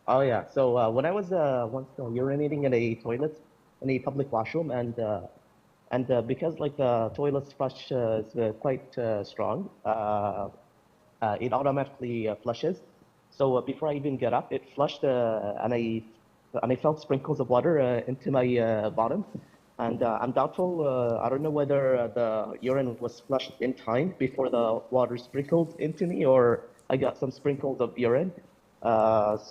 Oh yeah. So when I was once urinating in a toilet in a public washroom, and because like the toilet's flush is quite strong, it automatically flushes. So before I even get up, it flushed, and I felt sprinkles of water into my bottom. And I'm doubtful. I don't know whether the urine was flushed in time before the water sprinkled into me, or I got some sprinkles of urine. What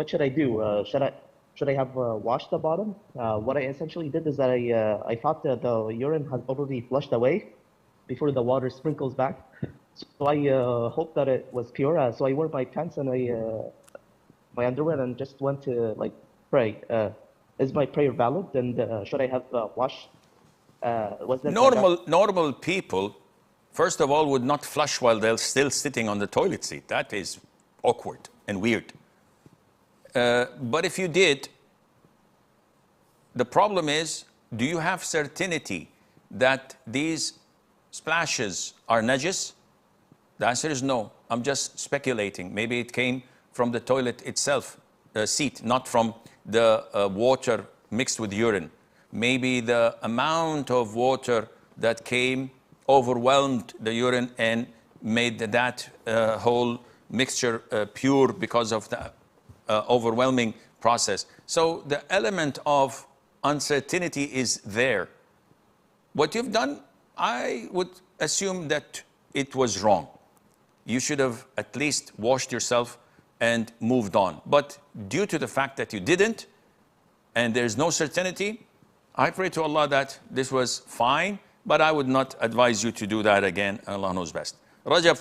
should I do? Should I have washed the bottom? What I essentially did is that I thought that the urine has already flushed away before the water sprinkles back. So I hope that it was pure. So I wore my pants and my underwear and just went to like pray. Is my prayer valid? And should I have washed? Was that Normal people, first of all, would not flush while they're still sitting on the toilet seat. That is awkward and weird. But if you did, the problem is, do you have certainty that these splashes are najis? The answer is no. I'm just speculating. Maybe it came from the toilet itself, the seat, not from the water mixed with urine. Maybe the amount of water that came overwhelmed the urine and made that whole mixture pure because of the overwhelming process. So the element of uncertainty is there. What you've done, I would assume that it was wrong. You should have at least washed yourself and moved on. But due to the fact that you didn't, and there's no certainty, I pray to Allah that this was fine, but I would not advise you to do that again. Allah knows best. Rajab,